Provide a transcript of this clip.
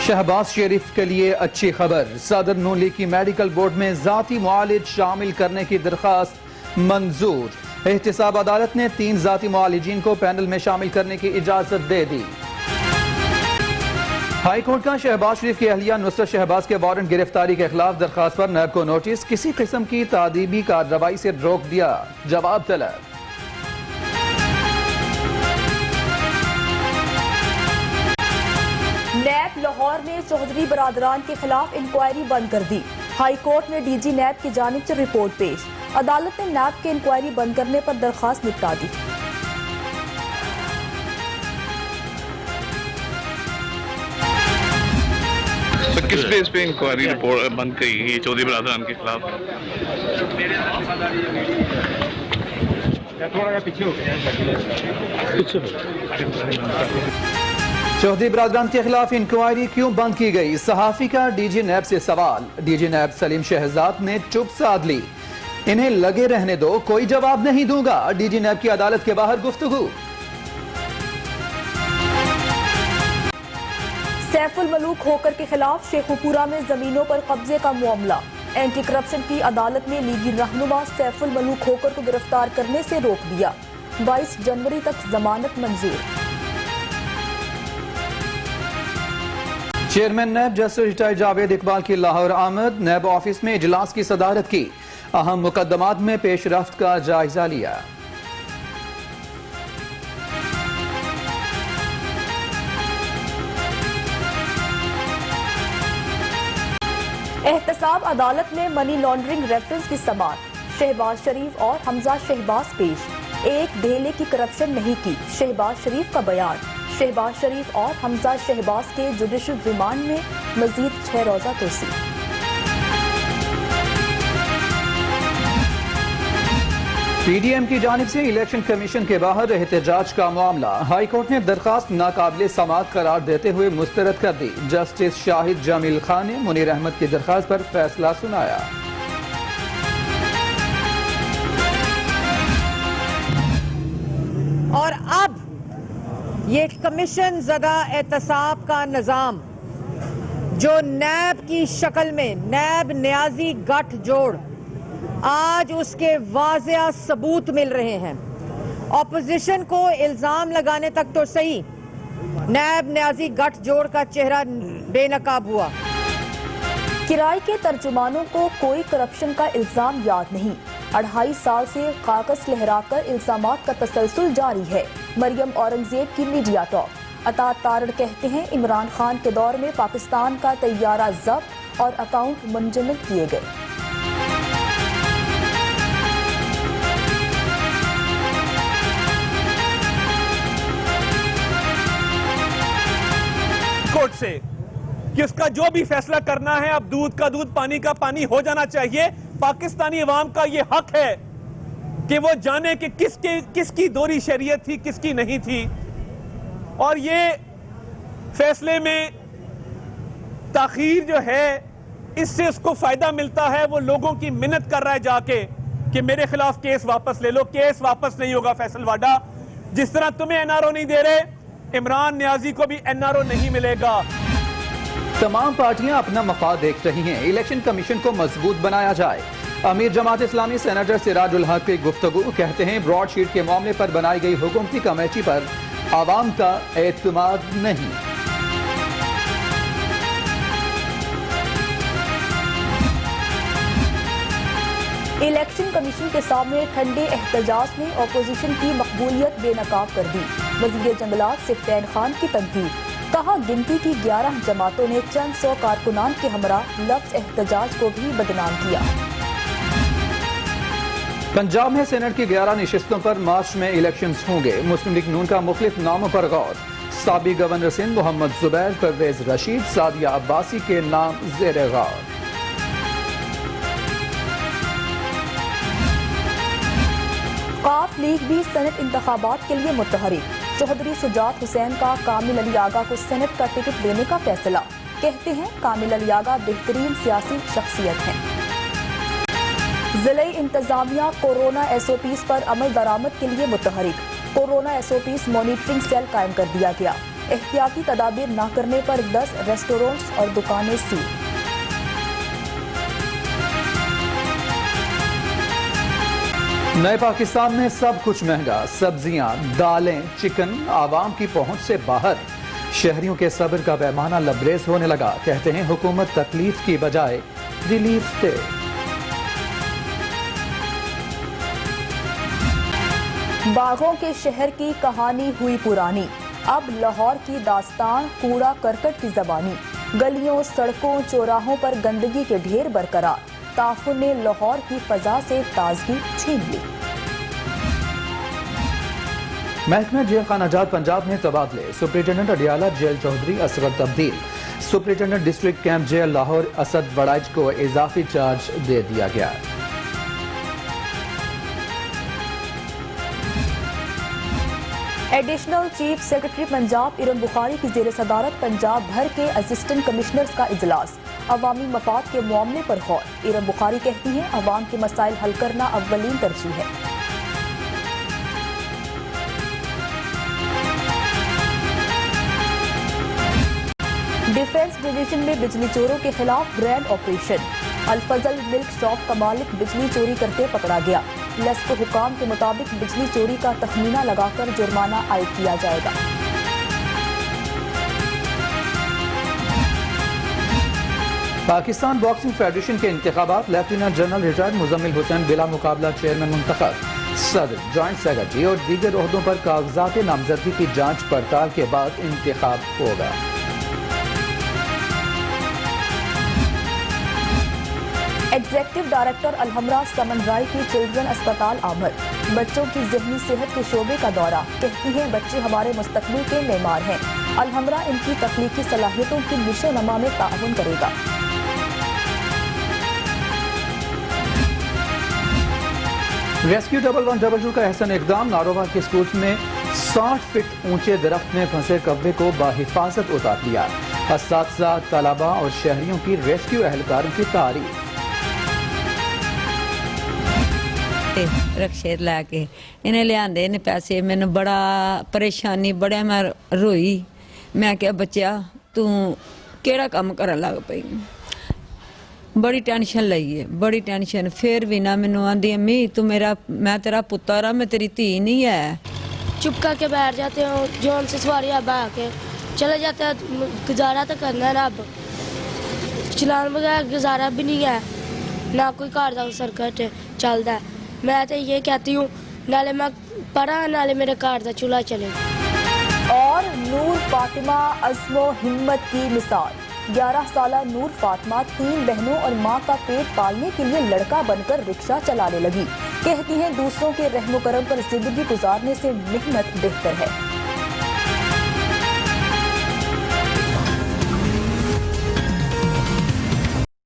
शहबाज शरीफ के लिए अच्छी खबर। सदर नून लीग की मेडिकल बोर्ड में जाती मुआलिज शामिल करने की दरखास्त मंजूर। एहतिसाब अदालत ने 3 जाती मुआलिजीन को पैनल में शामिल करने की इजाजत दे दी। हाई कोर्ट का शहबाज शरीफ की अहलिया नुसरत शहबाज के वारंट गिरफ्तारी के खिलाफ दरखास्त पर नैब को नोटिस। किसी किस्म की तादीबी कार्रवाई से रोक दिया, जवाब तलब। नैब लाहौर ने चौधरी बरादरान के खिलाफ इंक्वायरी बंद कर दी। हाई कोर्ट ने डीजी नैब की जानिब से रिपोर्ट पेश। अदालत ने नैब के इंक्वायरी बंद करने पर दरखास्त निपटा दी। तो किस बेस पे इंक्वायरी रिपोर्ट बंद की गई चौधरी बरादरान के खिलाफ? चौधरी बरादरान के खिलाफ इंक्वायरी क्यों बंद की गई? सहाफी का डीजी नैब से सवाल। डीजी नैब सलीम शहजाद ने चुप साध ली। इन्हें लगे रहने दो, कोई जवाब नहीं दूंगा। डीजी नैब की अदालत के बाहर गुफ्तगू। सैफुल मलूक होकर के खिलाफ शेखुपुरा में जमीनों पर कब्जे का मामला। एंटी करप्शन की अदालत ने लीगी रहनुमा सैफुल मलूक होकर को गिरफ्तार करने से रोक दिया। 22 जनवरी तक जमानत मंजूर। चेयरमैन नैब जस्टिस रिटायर्ड जावेद इकबाल की लाहौर आमद। नैब ऑफिस में इजलास की सदारत की। अहम मुकदमात में पेशरफ्त का जायजा लिया। एहतसाब अदालत में मनी लॉन्ड्रिंग रेफरेंस की समाअत। शहबाज शरीफ और हमजा शहबाज पेश। एक धेले की करप्शन नहीं की, शहबाज शरीफ का बयान। शहबाज शरीफ और हमजा शहबाज के जुडिशल रिमांड में मजीद 6 रोजा तोसी। पीडीएम की जानिब से इलेक्शन कमीशन के बाहर एहतजाज का मामला। हाई कोर्ट ने दरखास्त नाकाबिले समाअत करार देते हुए मुस्तरद कर दी। जस्टिस शाहिद जमील खान ने मुनीर अहमद की दरखास्त पर फैसला सुनाया। और अब ये कमीशन ज़दा एहतसाब का निज़ाम जो नैब की शक्ल में नैब न्याजी गठजोड़, आज उसके वाज़ेह सबूत मिल रहे हैं। ऑपोजिशन को इल्ज़ाम लगाने तक तो सही, नैब न्याजी गठजोड़ का चेहरा बेनकाब हुआ। किराए के तर्जुमानों को कोई करप्शन का इल्जाम याद नहीं। 2.5 साल से कागज लहराकर इल्जामात का तसलसल जारी है। मरियम औरंगजेब की मीडिया टॉक। अता तारड़ कहते हैं इमरान खान के दौर में पाकिस्तान का तैयारा जब्त और अकाउंट मुंजमद किए गए। कोर्ट से कि उसका जो भी फैसला करना है, अब दूध का दूध पानी का पानी हो जाना चाहिए। पाकिस्तानी अवाम का ये हक है कि वो जाने कि किसकी दोहरी शरीयत थी, किसकी नहीं थी। और ये फैसले में ताखीर जो है, इससे उसको फायदा मिलता है। वो लोगों की मिन्नत कर रहा है जाके कि मेरे खिलाफ केस वापस ले लो। केस वापस नहीं होगा फैसल वाडा। जिस तरह तुम्हें एनआरओ नहीं दे रहे, इमरान न्याजी को भी एनआरओ नहीं मिलेगा। तमाम पार्टियां अपना मफाद देख रही हैं। इलेक्शन कमीशन को मजबूत बनाया जाए। अमीर जमात इस्लामी सेनेटर सिराजुल हक की गुफ्तगू। कहते हैं ब्रॉडशीट के मामले पर बनाई गई हुकूमती कमेटी पर आवाम का एतमाद नहीं। इलेक्शन कमीशन के सामने ठंडे एहतजाज ने अपोजिशन की मकबूलियत बेनकाब कर दी। वज़ीर जंगलात सिफ्तैन खान की तनकीद। कहा गिनती की 11 जमातों ने चंद 100 कारकुनान के हमरा लफ्ज एहतजाज को भी बदनाम किया। पंजाब में सेनेट की 11 नशिस्तों पर मार्च में इलेक्शंस होंगे। मुस्लिम लीग नून का मुख्तलिफ नामों पर गौर। साबिक गवर्नर सिंध मोहम्मद जुबैर, परवेज रशीद, सादिया अब्बासी के नाम ज़ेर गौर। काफ लीग भी सेनेट इंतखाबात के लिए मुतहरिक। चौधरी शुजात हुसैन का कामिल अली आगा को सेनेट का टिकट देने का फैसला। कहते हैं कामिल अली आगा बेहतरीन सियासी शख्सियत हैं। जिले इंतजामिया कोरोना SOPs पर अमल दरामद के लिए मुतहरिक। कोरोना SOPs मॉनिटरिंग सेल कायम कर दिया गया। एहतियाती तदाबीर न करने पर 10 रेस्टोरेंट्स और दुकानें सील। नए पाकिस्तान में सब कुछ महंगा, सब्जियां, दालें, चिकन आवाम की पहुंच से बाहर। शहरियों के सब्र का पैमाना लबरेज होने लगा। कहते हैं हुकूमत तकलीफ की बजाय रिलीफ दे। बागों के शहर की कहानी हुई पुरानी, अब लाहौर की दास्तान कूड़ा करकट की जबानी। गलियों, सड़कों, चौराहों पर गंदगी के ढेर बरकरार। ताफुन ने लाहौर की फजा से ताजगी छीन ली। महकमा जेल खानाजात पंजाब में तबादले। सुप्रिंटेंडेंट अडियाला जेल चौधरी असगर तब्दील। Superintendent district camp jail Lahore Asad Waraich को इजाफी चार्ज दे दिया गया। Additional chief secretary Punjab Iram Bukhari की जेर सदारत पंजाब भर के असिस्टेंट कमिश्नर्स का इजलास। अवामी मफाद के मामले पर गौर। इरम बुखारी कहती हैं अवाम के मसाइल हल करना अव्वलीन तरजीह है। डिफेंस डिवीजन में बिजली चोरों के खिलाफ ग्रैंड ऑपरेशन। अल-फजल मिल्क शॉप का मालिक बिजली चोरी करते पकड़ा गया। लश्कर हुकाम के मुताबिक बिजली चोरी का तखमीना लगाकर जुर्माना आयद किया जाएगा। पाकिस्तान बॉक्सिंग फेडरेशन के इंतखाबात। Lieutenant general retired Muzammil Hussain बिला मुकाबला चेयरमैन मुंतखब। सदर, जॉइंट सेक्रेटरी और दीगर ओहदों पर कागजात नामजदगी की जांच पड़ताल के बाद इंतखाब होगा। एग्जेक्टिव डायरेक्टर अलहमरा समन राय की चिल्ड्रन अस्पताल आमद। बच्चों की ज़हनी सेहत के शोबे का दौरा। कहती हैं बच्चे हमारे मुस्तकबिल के मेमार हैं। अलहमरा इनकी तख्लीकी सलाहियतों की निशो-नमा में ताउन करेगा। रेस्क्यू 1112 का एहसन इकदाम। नारोवा के स्कूल में 60 फीट ऊंचे दरख्त में फंसे कव्वे को बाहिफाजत उतार लिया। असातिज़ा, तलबा और शहरियों की रेस्क्यू एहलकारों की तारीफ। रक्शे लैके इन्हें लियाते ने पैसे। मैंने बड़ा परेशानी, बड़ा मैं रोई। मैं क्या बच्चा तू केड़ा काम कर लग पई। बड़ी टेंशन लई है, बड़ी टेंशन। फिर भी ना मैनू आंदी अम्मी तू मेरा, मैं तेरा पुत्र आ, मैं तेरी धी नहीं है। चुप करके बैठ जाते हो, जोन से सवारी अब आके चले जाते हैं। गुजारा तो करना है ना, अब चलान बगैर गुजारा भी नहीं है ना, कोई घर का सर्कट चलता है। मैं तो ये कहती हूँ नाले मैं पढ़ा नाले मेरे घर का चूल्हा चले। और नूर फातिमा अज़्मो हिम्मत की मिसाल। 11 साला नूर फातिमा 3 बहनों और माँ का पेट पालने के लिए लड़का बनकर रिक्शा चलाने लगी। कहती हैं दूसरों के रहमो करम पर जिंदगी गुजारने से मेहनत बेहतर है।